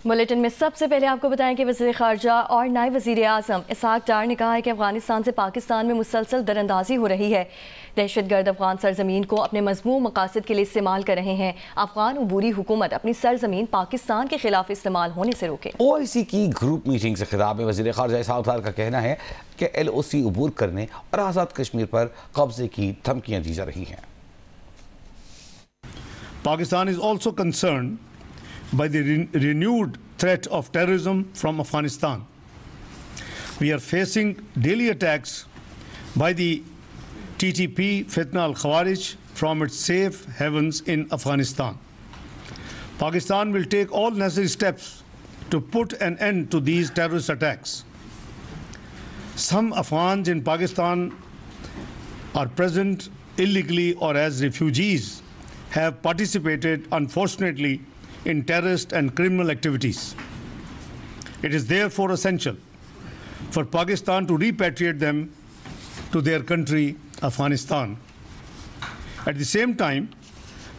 Bulletin में सबसे पहले आपको बताएं कि वज़ीर ख़ारजा और नायब वज़ीर आज़म इसहाक डार ने कहा है कि अफगानिस्तान से पाकिस्तान में मुसलसल दरअंदाजी हो रही है। दहशतगर्द अफगान सरजमीन को अपने मज़मूम मकासद के लिए इस्तेमाल कर रहे हैं। अफगान उबूरी हुकूमत अपनी सरजमीन पाकिस्तान के खिलाफ इस्तेमाल होने से रोके। OIC की ग्रुप मीटिंग से खिताब में वज़ीर ख़ारजा इसहाक डार का कहना है कि LOC अबूर करने और आज़ाद कश्मीर पर कब्जे की धमकियाँ दी जा रही हैं। Pakistan is also concerned by the renewed threat of terrorism from Afghanistan. We are facing daily attacks by the TTP Fitna al-Khawarij from its safe havens in Afghanistan. Pakistan will take all necessary steps to put an end to these terrorist attacks. Some Afghans in Pakistan are present illegally or as refugees have participated, unfortunately, in terrorist and criminal activities. It is therefore essential for Pakistan to repatriate them to their country, Afghanistan. At the same time,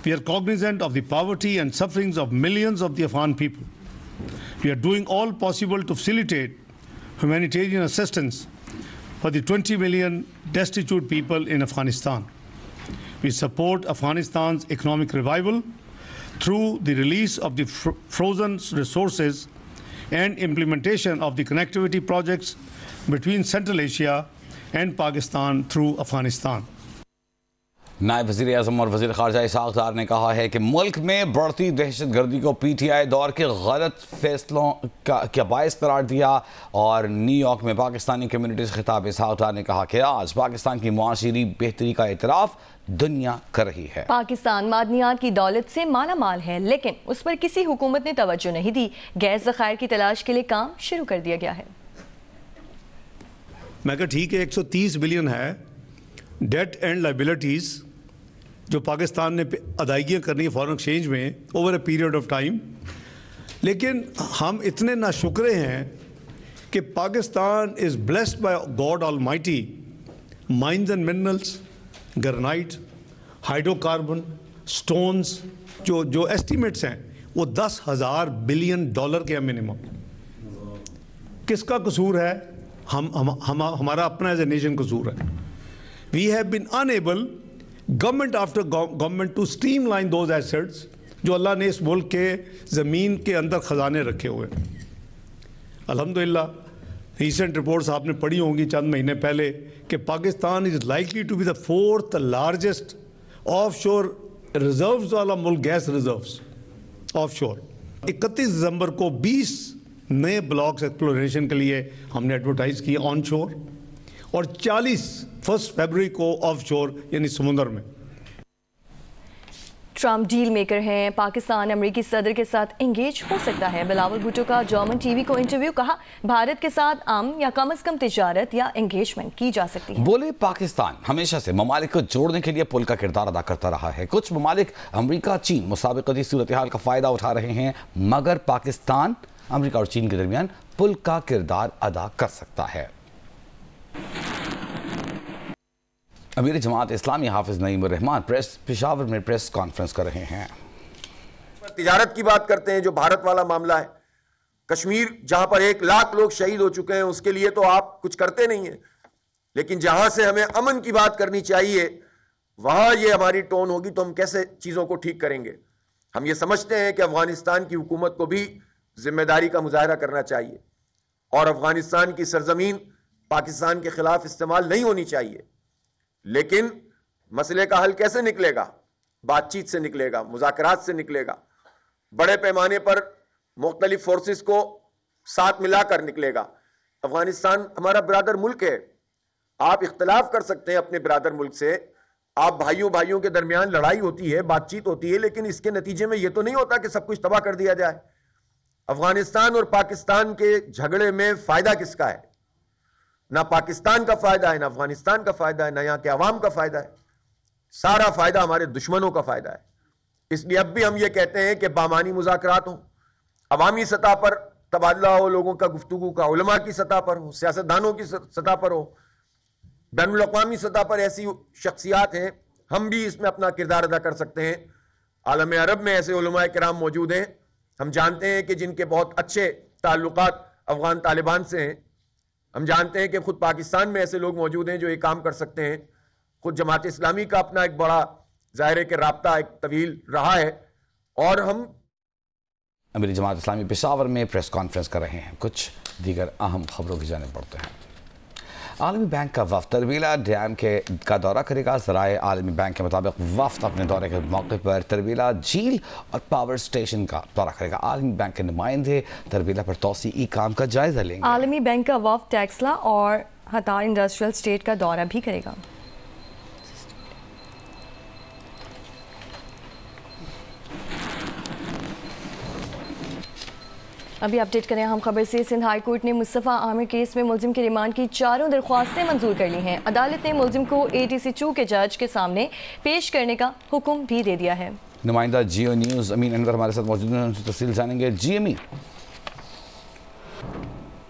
we are cognizant of the poverty and sufferings of millions of the Afghan people. We are doing all possible to facilitate humanitarian assistance for the 20 million destitute people in Afghanistan. We support Afghanistan's economic revival through the release of the frozen resources and implementation of the connectivity projects between Central Asia and Pakistan through Afghanistan. नायब वज़ीर आज़म और वज़ीर ख़ारजा इसहाक डार ने कहा है कि मुल्क में बढ़ती दहशतगर्दी को PTI दौर के गलत फैसलों का बायस करार दिया और न्यूयॉर्क में पाकिस्तानी कम्युनिटी से खिताब इसहाक डार ने कहा कि आज पाकिस्तान की मुआशरी बेहतरी का एतराफ़ दुनिया कर रही है। पाकिस्तान मादनियात की दौलत से माला माल है, लेकिन उस पर किसी हुकूमत ने तवज्जो नहीं दी। गैस ज़खायर की तलाश के लिए काम शुरू कर दिया गया है। मैं कहा ठीक है, 130 बिलियन है डेट एंड लाइबिलिटीज़ जो पाकिस्तान ने अदायगियाँ करनी है फॉरेन एक्सचेंज में over a period of time, लेकिन हम इतने नाशुक्रे हैं कि Pakistan is blessed by God almighty mines and minerals, granite, hydrocarbon, stones, जो एस्टिमेट्स हैं वो $10,000 बिलियन के मिनिमम। किसका कसूर है? हमारा अपना एज ए नेशन कसूर है। We have been unable government after government to streamline those assets जो अल्लाह ने इस मुल्क के ज़मीन के अंदर ख़जाने रखे हुए। अल्हम्दुलिल्लाह रीसेंट रिपोर्ट्स आपने पढ़ी होंगी चंद महीने पहले कि Pakistan is likely to be the 4th largest offshore reserves वाला मुल्क, गैस रिजर्व्स ऑफ शोर। 31 दिसंबर को 20 नए ब्लॉक्स एक्सप्लोरेशन के लिए हमने एडवर्टाइज़ किए ऑन शोर और 40 1 फरवरी को ऑफ शोर यानी समुद्र में। ट्रम्प डील मेकर हैं, पाकिस्तान अमेरिकी सदर के साथ एंगेज हो सकता है। बिलावल भुट्टो का जर्मन टीवी को इंटरव्यू, कहा भारत के साथ या कम अज कम तिजारत या एंगेजमेंट की जा सकती है। बोले पाकिस्तान हमेशा से ममालिक को जोड़ने के लिए पुल का किरदार अदा करता रहा है। कुछ ममालिक अमेरिका, चीन मुसाबिकती सूरत हाल का फायदा उठा रहे हैं, मगर पाकिस्तान अमेरिका और चीन के दरमियान पुल का किरदार अदा कर सकता है। अमीर जमात इस्लामी हाफिज नईमुर रहमान पेशावर में प्रेस कॉन्फ्रेंस कर रहे हैं। तिजारत की बात करते हैं, जो भारत वाला मामला है, कश्मीर जहां पर 1 लाख लोग शहीद हो चुके हैं, उसके लिए तो आप कुछ करते नहीं है, लेकिन जहां से हमें अमन की बात करनी चाहिए वहां ये हमारी टोन होगी तो हम कैसे चीजों को ठीक करेंगे। हम ये समझते हैं कि अफगानिस्तान की हुकूमत को भी जिम्मेदारी का मुजाहरा करना चाहिए और अफगानिस्तान की सरजमीन पाकिस्तान के खिलाफ इस्तेमाल नहीं होनी चाहिए, लेकिन मसले का हल कैसे निकलेगा? बातचीत से निकलेगा, मुज़ाकरात से निकलेगा, बड़े पैमाने पर मुख्तलिफ फोर्सेस को साथ मिलाकर निकलेगा। अफगानिस्तान हमारा ब्रादर मुल्क है, आप इख्तलाफ कर सकते हैं अपने ब्रादर मुल्क से, आप भाइयों के दरमियान लड़ाई होती है, बातचीत होती है, लेकिन इसके नतीजे में यह तो नहीं होता कि सब कुछ तबाह कर दिया जाए। अफगानिस्तान और पाकिस्तान के झगड़े में फायदा किसका है? ना पाकिस्तान का फायदा है, ना अफगानिस्तान का फायदा है, ना यहाँ के अवाम का फायदा है, सारा फायदा हमारे दुश्मनों का फायदा है। इसलिए अब भी हम ये कहते हैं कि बामानी मुज़ाकरात हो, अवामी सतह पर तबादला हो, लोगों का गुफ्तगू का, उलमा की सतह पर हो, सियासतदानों की सतह पर हो, बैनुल अक़वामी सतह पर ऐसी शख्सियात हैं, हम भी इसमें अपना किरदार अदा कर सकते हैं। आलम अरब में ऐसे उलमा किराम मौजूद हैं हम जानते हैं कि जिनके बहुत अच्छे ताल्लुकात अफगान तालिबान से हैं। हम जानते हैं कि खुद पाकिस्तान में ऐसे लोग मौजूद हैं जो ये काम कर सकते हैं। खुद जमात इस्लामी का अपना एक बड़ा ज़ाहिर है कि राब्ता एक तवील रहा है। और हम अमीर जमात इस्लामी पेशावर में प्रेस कॉन्फ्रेंस कर रहे हैं। कुछ दीगर अहम खबरों की जानिब बढ़ते हैं। आलमी बैंक का वफ्द तरबीला डैम का दौरा करेगा। ज़राए आलमी बैंक के मुताबिक वफ्द अपने दौरे के मौके पर तरबीला झील और पावर स्टेशन का दौरा करेगा। आलमी बैंक के नुमाइंदे तरबीला पर तौसीई काम का जायजा लेंगे। आलमी बैंक का वफ्द टैक्सला और हतार इंडस्ट्रियल स्टेट का दौरा भी करेगा। अभी अपडेट करें हम खबर से। सिंध हाई कोर्ट ने मुस्तफ़ा आमिर केस में मुलजिम की रिमांड की 4 दरख्वास्तें मंजूर कर ली हैं। अदालत ने मुलजिम को ATC 2 के जज के सामने पेश करने का हुक्म भी दे दिया है। नुमाइंदा जियो न्यूज़ अमीन अनवर हमारे साथ मौजूद हैं, उनसे तफसील जानेंगे। जी अमीन।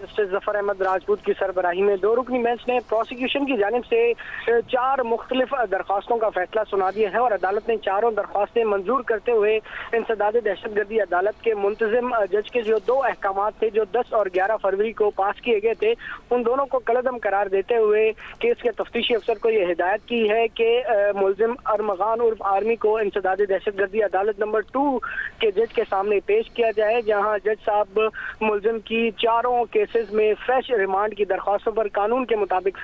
जस्टिस जफर अहमद राजपूत की सरबराही में 2 रुकनी बेंच ने प्रोसिक्यूशन की जानिब से 4 मुख्तलिफ दरख्वास्तों का फैसला सुना दिया है और अदालत ने 4 दरख्वास्तें मंजूर करते हुए इंसदाद दहशतगर्दी अदालत के मुंतजिम जज के जो 2 अहकाम थे जो 10 और 11 फरवरी को पास किए गए थे, उन दोनों को कलअदम करार देते हुए केस के तफ्तीशी अफसर को यह हिदायत की है कि मुलजिम अरमगान उर्फ आर्मी को इंसदाद दहशतगर्दी अदालत नंबर 2 के जज के सामने पेश किया जाए, जहाँ जज साहब मुलजिम की 4 केसेस में फ्रेश रिमांड की दरख्वास्तों पर कानून के मुताबिक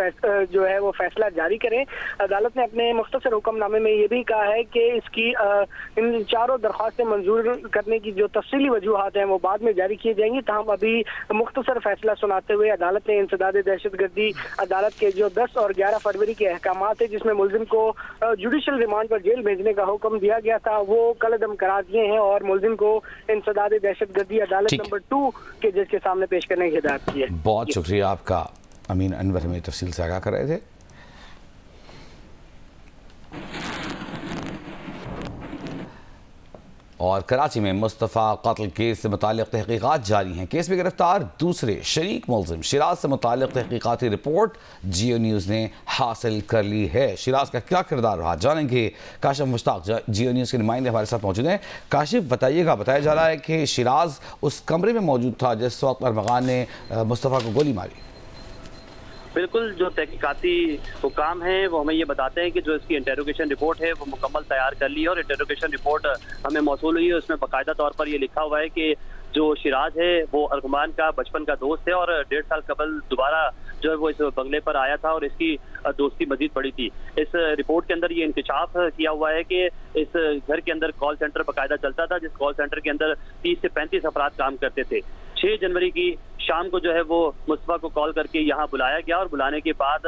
जो है वो फैसला जारी करें। अदालत ने अपने मुख्तसर हुक्मनामे में ये भी कहा है कि इसकी इन 4 दरख्वास्तें मंजूर करने की जो तफसीली वजूहात हैं वो बाद में जारी की जाएंगी। तहम अभी मुख्तसर फैसला सुनाते हुए अदालत ने इंसदाद दहशतगर्दी अदालत के जो 10 और 11 फरवरी के अहकाम थे जिसमें मुलजिम को जुडिशल रिमांड पर जेल भेजने का हुक्म दिया गया था, वो कलअदम करार दिए हैं और मुलजिम को इंसदाद दहशतगर्दी अदालत नंबर 2 के जज के सामने पेश करने की हिदायत की है। बहुत शुक्रिया आपका अमीन अनवर, हमें तफसील से आगाह कर रहे थे। और कराची में मुस्तफ़ा कत्ल केस से मुताल्लिक़ तहक़ीक़ात जारी हैं। केस में गिरफ्तार दूसरे शरीक मुलजिम शिराज से मुताल्लिक़ तहक़ीक़ाती रिपोर्ट जियो न्यूज़ ने हासिल कर ली है। शिराज का क्या किरदार रहा जानेंगे। काशिफ मुश्ताक जियो न्यूज़ के नुमाइंदे हमारे साथ मौजूद हैं। काशिफ बताइएगा, बताया जा रहा है कि शिराज उस कमरे में मौजूद था जिस वक्त अरमगान ने मुस्तफ़ा को गोली मारी। बिल्कुल, जो तहकीकाती हुकाम हैं वो हमें ये बताते हैं कि जो इसकी इंटेरोगेशन रिपोर्ट है वो मुकम्मल तैयार कर ली है और इंटेरोगेशन रिपोर्ट हमें मौसूल हुई है। उसमें बाकायदा तौर पर ये लिखा हुआ है कि जो शिराज है वो अरगमान का बचपन का दोस्त है और 1.5 साल कबल दोबारा जो है वो इस बंगले पर आया था और इसकी दोस्ती मजीद बढ़ी थी। इस रिपोर्ट के अंदर ये इंकशाफ किया हुआ है कि इस घर के अंदर कॉल सेंटर बाकायदा चलता था, जिस कॉल सेंटर के अंदर 30 से 35 अफराद काम करते थे। 6 जनवरी की शाम को जो है वो मुस्तफ़ा को कॉल करके यहाँ बुलाया गया और बुलाने के बाद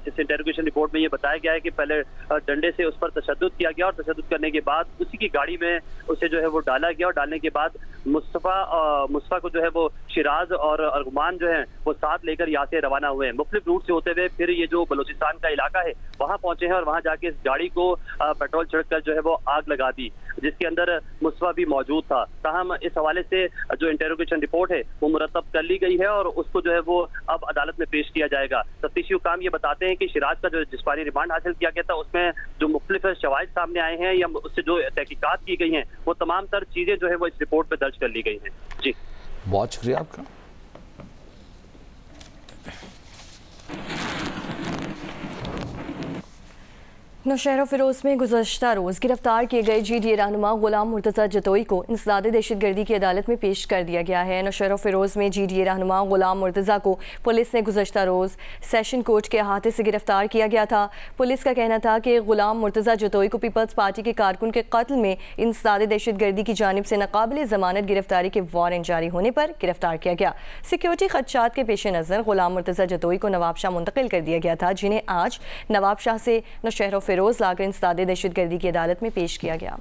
इस इंटेरोगेशन रिपोर्ट में ये बताया गया है कि पहले डंडे से उस पर तशद्दुद किया गया और तशद्दुद करने के बाद उसी की गाड़ी में उसे जो है वो डाला गया और डालने के बाद मुस्तफ़ा को जो है वो शिराज और अरगमान जो है वो साथ लेकर यहाँ से रवाना हुए हैं। मुख्तलिफ रूट से होते हुए फिर ये जो बलूचिस्तान का इलाका है वहाँ पहुंचे हैं और वहाँ जाके इस गाड़ी को पेट्रोल छिड़क कर जो है वो आग लगा दी, जिसके अंदर मुस्तफ़ा भी मौजूद था। ताहम इस हवाले से जो इंटेरोगेशन रिपोर्ट है वो मुरतब कर ली गई है और उसको जो है वो अब अदालत में पेश किया जाएगा। तफ्तीशी हुकाम ये बताते हैं कि शिराज का जो जिस्मानी रिमांड हासिल किया गया था उसमें जो मुख्तलिफ शवाहिद सामने आए हैं या उससे जो तहकीकात की गई हैं वो तमाम तर चीजें जो है वो इस रिपोर्ट में दर्ज कर ली गई हैं। जी बहुत शुक्रिया आपका। नौशहरा फिरोज में गुज़श्ता रोज़ गिरफ्तार किए गए GDA रहनुमा गुलाम मुर्तज़ा जतोई को इंसदाद दहशतगर्दी की अदालत में पेश कर दिया गया है। नौशहरा फिरोज में GDA रहनुमा गुलाम मुर्तज़ा को पुलिस ने गुज़श्ता रोज़ सेशन कोर्ट के अहाते से गिरफ्तार किया गया था। पुलिस का कहना था कि गुलाम मुर्तज़ा जतोई को पीपल्स पार्टी के कारकुन के कत्ल में इंसदाद दहशतगर्दी की जानिब से नाकाबिल ज़मानत गिरफ्तारी के वारंट जारी होने पर गिरफ्तार किया गया। सिक्योरिटी खदशात के पेश नज़र गुलाम मुर्तज़ा जतोई को नवाब शाह मुंतकिल कर दिया गया था, जिन्हें आज नवाब शाह से नौशहरा फिरोज लाकर इंसदाद दहशतगर्दी की अदालत में पेश किया गया।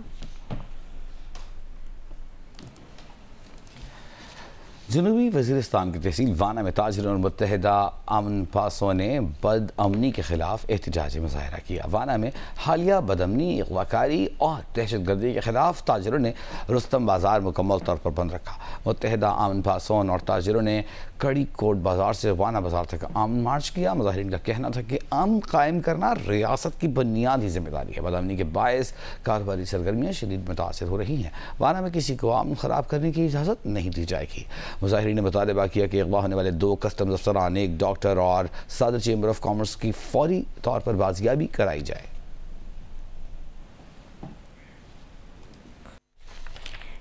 जनूबी वज़ीरिस्तान की तहसील वाना में ताजिरों और मुत्तहिदा अमन पासों ने बदअमनी के खिलाफ एहतजाजी मुजाहरा किया। वाना में हालिया बदअमनी, अगवाकारी और दहशत गर्दी के खिलाफ ताजिरों ने रुस्तम बाजार मुकम्मल तौर पर बंद रखा। मुत्तहिदा अमन पासों और ताजिरों ने कड़ी कोट बाजार से वाना बाजार तक अमन मार्च किया। मुजाहिरीन का कहना था कि अमन कायम करना रियासत की बुनियादी जिम्मेदारी है। बदअमनी के बायस कारोबारी सरगर्मियाँ शदीद मुतासर हो रही हैं। वाना में किसी को अमन ख़राब करने की इजाज़त नहीं दी जाएगी। मुजाहिरीन ने मुतालबा किया कि अगवा होने वाले 2 कस्टम्स अफसरान, 1 डॉक्टर और सदर चेंबर ऑफ कॉमर्स की फौरी तौर पर बाजियाबी कराई जाए।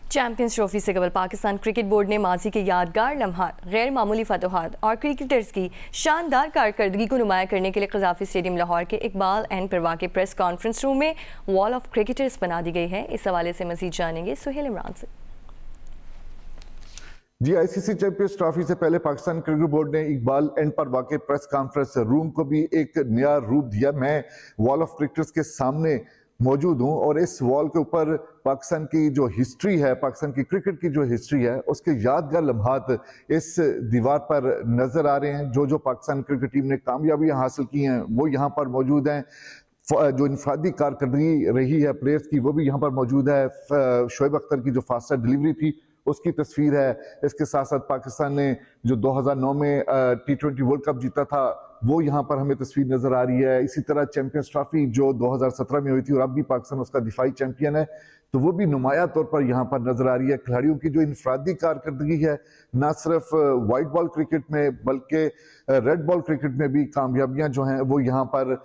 चैंपियंस ट्रॉफी से कबल पाकिस्तान क्रिकेट बोर्ड ने माजी के यादगार लम्हात, गैर मामूली फतोहात और क्रिकेटर्स की शानदार कारकर्दगी को नुमाया करने के लिए क़ज़ाफ़ी स्टेडियम लाहौर के इकबाल एंड परवा के प्रेस कॉन्फ्रेंस रूम में वॉल ऑफ क्रिकेटर्स बना दी गई है। इस हवाले से मज़ीद जानेंगे सुहेल इमरान से। जी, आईसीसी चैंपियंस ट्रॉफी से पहले पाकिस्तान क्रिकेट बोर्ड ने इकबाल एंड पर वाक़े प्रेस कॉन्फ्रेंस रूम को भी एक नया रूप दिया। मैं वॉल ऑफ क्रिकेटर्स के सामने मौजूद हूं और इस वॉल के ऊपर पाकिस्तान की जो हिस्ट्री है, पाकिस्तान की क्रिकेट की जो हिस्ट्री है, उसके यादगार लम्हात इस दीवार पर नजर आ रहे हैं। जो जो पाकिस्तान क्रिकेट टीम ने कामयाबियां हासिल की हैं वो यहाँ पर मौजूद हैं। जो इनफरादी कारकर्दगी रही है प्लेयर्स की वो भी यहाँ पर मौजूद है। शोएब अख्तर की जो फास्टर डिलीवरी थी उसकी तस्वीर है। इसके साथ साथ पाकिस्तान ने जो 2009 में T20 वर्ल्ड कप जीता था वो यहाँ पर हमें तस्वीर नजर आ रही है। इसी तरह चैंपियंस ट्रॉफी जो 2017 में हुई थी और अब भी पाकिस्तान उसका दिफाई चैंपियन है, तो वो भी नुमाया तौर पर यहाँ पर नजर आ रही है। खिलाड़ियों की जो इनफरादी कारकर्दगी है, ना सिर्फ वाइट बॉल क्रिकेट में बल्कि रेड बॉल क्रिकेट में भी कामयाबियां जो हैं वो यहाँ पर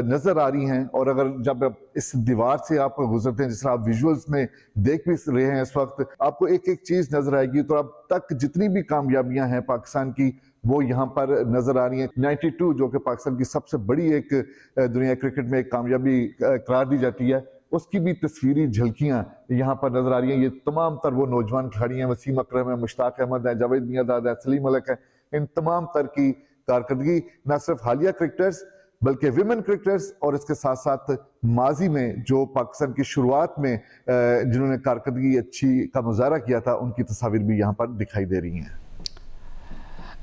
नजर आ रही हैं। और अगर जब इस दीवार से आप गुजरते हैं, जिस तरह आप विजुअल्स में देख भी रहे हैं इस वक्त, आपको एक एक चीज नजर आएगी। तो अब तक जितनी भी कामयाबियां हैं पाकिस्तान की वो यहाँ पर नजर आ रही हैं। 92 जो कि पाकिस्तान की सबसे बड़ी एक दुनिया क्रिकेट में एक कामयाबी करार दी जाती है, उसकी भी तस्वीरी झलकियां यहाँ पर नजर आ रही हैं। ये तमाम तर वो नौजवान खिलाड़ी हैं, वसीम अकरम है, मुश्ताक अहमद है, जावेद मियाँदाद है, सलीम मलिक है। इन तमाम तर की कारकर्दगी न सिर्फ हालिया क्रिकेटर्स बल्कि विमेन क्रिकेटर्स और इसके साथ साथ माजी में जो पाकिस्तान की शुरुआत में जिन्होंने कारकर्दगी अच्छी का मुजाहरा किया था, उनकी तस्वीर भी यहाँ पर दिखाई दे रही हैं।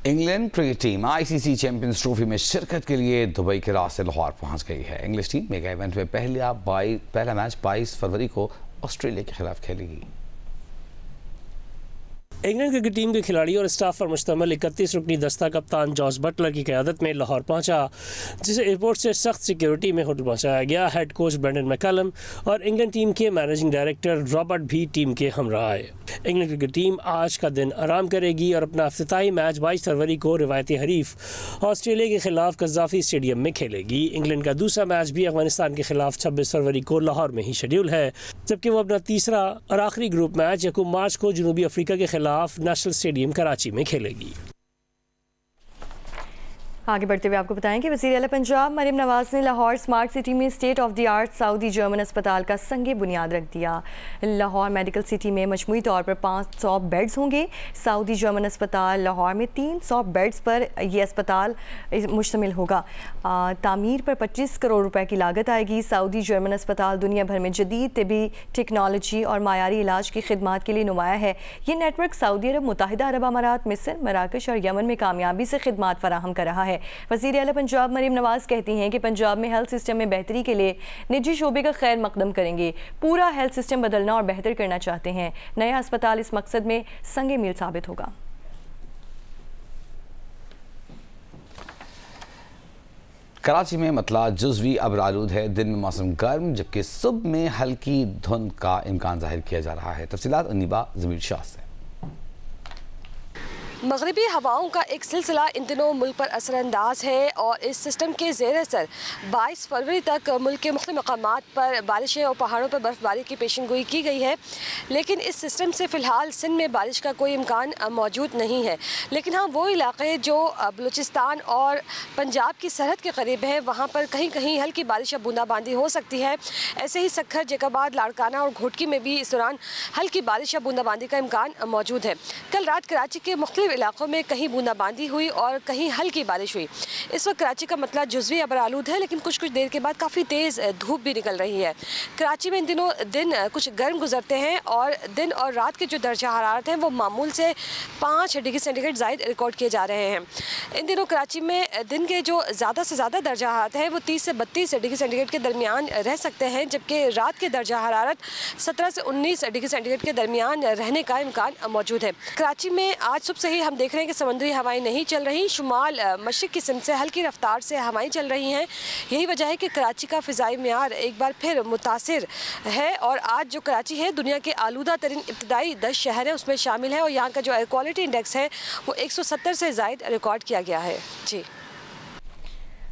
England cricket team ICC champions trophy में शिरकत के लिए दुबई के रास्ते लाहौर पहुंच गई है। इंग्लिश टीम मेगा इवेंट में पहला मैच 22 फरवरी को ऑस्ट्रेलिया के खिलाफ खेलेगी। इंग्लैंड क्रिकेट टीम के खिलाड़ी और स्टाफ पर मुश्तमिल 31 रुकनी दस्ता कप्तान जॉस बटलर की क़यादत में लाहौर पहुंचा, जिसे एयरपोर्ट से सख्त सिक्योरिटी में होटल पहुंचाया गया। हेड कोच ब्रेंडन मैकलम और इंग्लैंड टीम के मैनेजिंग डायरेक्टर रॉबर्ट भी टीम के हमरा आए। इंग्लैंड क्रिकेट टीम आज का दिन आराम करेगी और अपना इफ्तिताही मैच 22 फरवरी को रिवायती हरीफ ऑस्ट्रेलिया के खिलाफ क़ज़ाफ़ी स्टेडियम में खेलेगी। इंग्लैंड का दूसरा मैच भी अफगानिस्तान के खिलाफ 26 फरवरी को लाहौर में ही शेड्यूल है, जबकि वो अपना तीसरा और आखिरी ग्रुप मैच 1 मार्च को जनूबी अफ्रीका के खिलाफ नेशनल स्टेडियम कराची में खेलेगी। आगे बढ़ते हुए आपको बताएं कि वज़ीर आला पंजाब मरियम नवाज ने लाहौर स्मार्ट सिटी में state of the art Saudi German अस्पताल का संगे बुनियाद रख दिया। लाहौर मेडिकल सिटी में मजमूई तौर पर 500 बेड्स होंगे। सऊदी जर्मन अस्पताल लाहौर में 300 बेड्स पर यह अस्पताल मुश्तमिल होगा। तामीर पर 25 करोड़ रुपए की लागत आएगी। सऊदी जर्मन अस्पताल दुनिया भर में जदीद तिबी टेक्नोलॉजी और मायारी इलाज की खिदमात के लिए नुमाया है। ये नेटवर्क सऊदी अरब, मुत्तहिदा अरब अमारात, मिस्र, मराकश और यमन में कामयाबी से खिदमात फराहम कर रहा है। वज़ीर आला पंजाब मरियम नवाज कहती हैं कि पंजाब में हेल्थ सिस्टम में बेहतरी के लिए निजी शोबे का खैर मकदम करेंगे। पूरा हेल्थ सिस्टम बदलना और बेहतर करना चाहते हैं। नया अस्पताल इस मकसद में संगे मील साबित होगा। कराची में मतला जुज़वी अब्रालूद है। दिन में मौसम गर्म जबकि सुबह में हल्की धुंध का इम्कान जाहिर किया जा रहा है। तफसीलात अनीबा ज़मीर शाह से। मगरिबी हवाओं का एक सिलसिला इन दिनों मुल्क पर असरअंदाज है और इस सिस्टम के ज़ेर असर 22 फरवरी तक मुल्क के मुख्तलिफ मकामात पर बारिशें और पहाड़ों पर बर्फ़बारी की पेशन गोई की गई है। लेकिन इस सिस्टम से फ़िलहाल सिंध में बारिश का कोई इम्कान मौजूद नहीं है। लेकिन हाँ, वो इलाके जो बलूचिस्तान और पंजाब की सरहद के करीब है, वहाँ पर कहीं कहीं हल्की बारिश या बूंदाबांदी हो सकती है। ऐसे ही सक्खर, जैकाबाद, लाड़काना और घोटकी में भी इस दौरान हल्की बारिश या बूंदाबांदी का इम्कान मौजूद है। कल रात कराची के मुख्तलिफ इलाकों में कहीं बूंदाबांदी हुई और कहीं हल्की बारिश हुई। इस वक्त कराची का मतला जुज़वी अबरालूद है, लेकिन कुछ देर के बाद काफ़ी तेज़ धूप भी निकल रही है। कराची में इन दिनों दिन कुछ गर्म गुजरते हैं और दिन और रात के जो दर्जा हरारत हैं वो मामूल से 5 डिग्री सेंटीग्रेड ज़ायद रिकॉर्ड किए जा रहे हैं। इन दिनों कराची में दिन के जो ज़्यादा से ज़्यादा दर्जा हरारत है वो 30 से 32 डिग्री सेंटीग्रेड के दरमियान रह सकते हैं, जबकि रात के दर्जा हरारत 17 से 19 डिग्री सेंटीग्रेड के दरमियान रहने का इम्कान मौजूद है। कराची में आज सुबह से ही हम देख रहे हैं कि समुद्री हवाएं नहीं चल रही, शुमाल मशरिक की सिमत से हल्की रफ्तार से हवाएं चल रही हैं। यही वजह है कि कराची का फ़िज़ाई मियार एक बार फिर मुतासिर है और आज जो कराची है दुनिया के आलूदा तरीन इब्तदाई 10 शहर हैं उसमें शामिल है और यहाँ का जो एयर क्वालिटी इंडेक्स है वो 170 से ज़ायद रिकॉर्ड किया गया है। जी।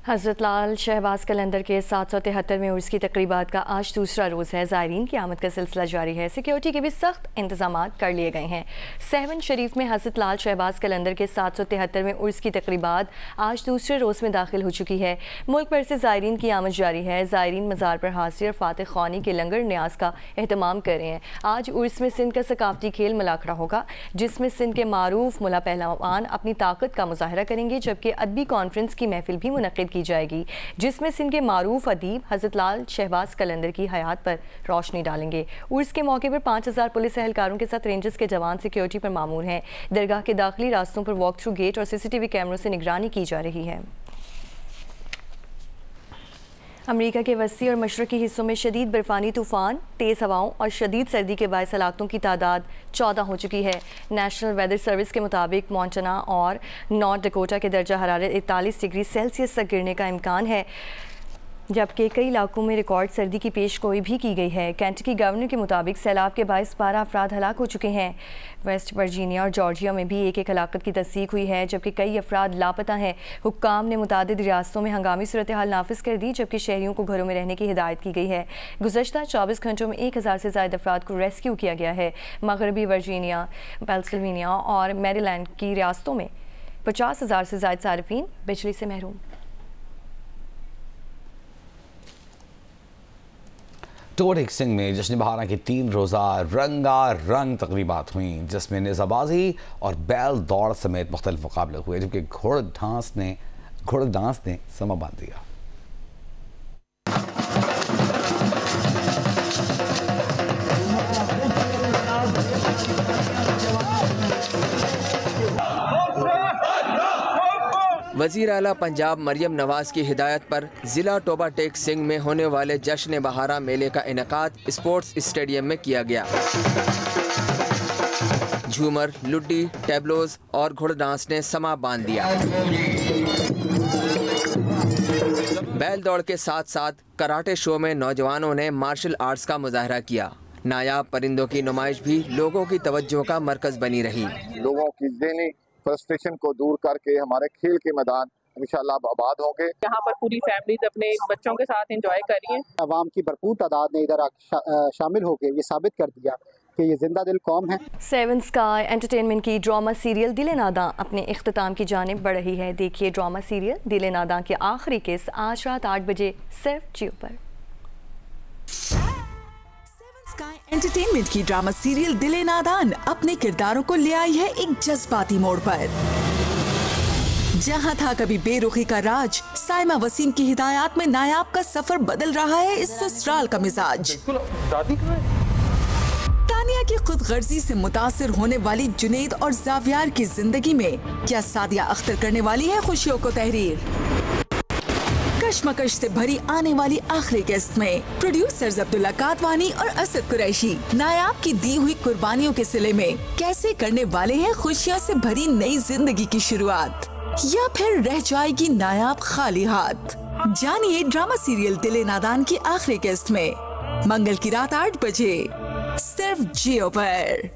हज़रत लाल शहबाज कलंदर के 773वें उर्स की तकरीबात का आज दूसरा रोज़ है। ज़ायरीन की आमद का सिलसिला जारी है। सिक्योरिटी के भी सख्त इंतजाम कर लिए गए हैं। सेवन शरीफ में हज़रत लाल शहबाज कलंदर के 773वें उर्स की तकरीबात आज दूसरे रोज़ में दाखिल हो चुकी है। मुल्क भर से ज़ायरीन की आमद जारी है। ज़ायरीन मज़ार पर हाजिर फातिह ख़ानी के लंगर न्याज का एहतमाम कर रहे हैं। आज उर्स में सिंध का सकाफती खेल मलाखड़ा होगा, जिसमें सिंध के मारूफ मुला पहलवान अपनी ताकत का मुजाहरा करेंगे, जबकि अदबी कॉन्फ्रेंस की महफिल भी मुनक़िद की जाएगी, जिसमें सिंध के मारूफ अदीब हज़रत लाल शहबाज कलंदर की हयात पर रोशनी डालेंगे। उर्स के मौके पर 5000 पुलिस एहलकारों के साथ रेंजर्स के जवान सिक्योरिटी पर मामूर हैं। दरगाह के दाखिली रास्तों पर वॉक थ्रू गेट और CCTV कैमरों से निगरानी की जा रही है। अमेरिका के वसी और मशरक़ी हिस्सों में शदीद बर्फ़ानी तूफ़ान, तेज़ हवाओं और शदीद सर्दी के बायस हलाकतों की तादाद 14 हो चुकी है। नेशनल वेदर सर्विस के मुताबिक मोंटाना और नॉर्थ डकोटा के दर्जा हरारत 41 डिग्री सेल्सियस तक गिरने का इम्कान है, जबकि कई इलाकों में रिकॉर्ड सर्दी की पेशगोई भी की गई है। केंटकी गवर्नर के मुताबिक सैलाब के बायस 12 अफराद हलाक हो चुके हैं। वेस्ट वर्जीनिया और जॉर्जिया में भी एक हलाकत की तस्दीक हुई है, जबकि कई अफराद लापता हैं। हुक्काम ने मुतादिद रियासतों में हंगामी सूरत हाल नाफिज कर दी, जबकि शहरियों को घरों में रहने की हिदायत की गई है। गुज़श्ता 24 घंटों में 1000 से ज़ायद अफराद को रेस्क्यू किया गया है। मगरबी वर्जीनिया, पेंसिल्वेनिया और मैरीलैंड की रियासतों में 50,000 से ज़ायद सारिफीन बिजली से महरूम। टोडिक सिंह में जश्न बहारा की 3 रोज़ा रंगारंग तकरीबात हुई, जिसमें निज़ाबाजी और बैल दौड़ समेत मुख्तलिफ मुकाबले हुए, जबकि घोड़ डांस ने समा बांध दिया। वज़ीर आला पंजाब मरियम नवाज की हिदायत पर ज़िला टोबा टेक सिंह में होने वाले जश्न बहारा मेले का इनेकाद स्पोर्ट्स स्टेडियम में किया गया। झूमर, लुड्डी, टेबलोज और घुड़ डांस ने समा बांध दिया। बैल दौड़ के साथ साथ कराटे शो में नौजवानों ने मार्शल आर्ट्स का मुजाहरा किया। नायाब परिंदों की नुमाइश भी लोगों की तवज्जो का मरकज बनी रही। लोगों की ज़हनी फ्रस्ट्रेशन को दूर करके हमारे खेल के मैदान इंशाअल्लाह आबाद होंगे। यहाँ पर पूरी फैमिलीज अपने बच्चों के साथ एंजॉय कर रही हैं। अवाम की भरपूर तादाद ने इधर शामिल होकर ये साबित कर दिया कि ये जिंदा दिल कौम है। सेवन स्काई एंटरटेनमेंट की ड्रामा सीरियल दिल नादा अपने इख्तिताम की जानिब बढ़ रही है। देखिए ड्रामा सीरियल दिल नादा की आखिरी किस्त आज रात 8 बजे सिर्फ जियो पर। स्काई एंटरटेनमेंट की ड्रामा सीरियल दिल नादान अपने किरदारों को ले आई है एक जज्बाती मोड़ पर। जहां था कभी बेरुखी का राज, साइमा वसीम की हिदायत में नायाब का सफर बदल रहा है इस ससुराल का मिजाज। तानिया की खुदगर्जी से मुतासिर होने वाली जुनैद और जावियार की जिंदगी में क्या सादिया अख्तर करने वाली है खुशियों को तहरीर। कशमकश से भरी आने वाली आखिरी किस्त में प्रोड्यूसर्स अब्दुल्ला कादवानी और असद कुरैशी नायाब की दी हुई कुर्बानियों के सिले में कैसे करने वाले हैं खुशियों से भरी नई जिंदगी की शुरुआत, या फिर रह जाएगी नायाब खाली हाथ। जानिए ड्रामा सीरियल दिल नादान की आखिरी किस्त में मंगल की रात 8 बजे सिर्फ जियो पर।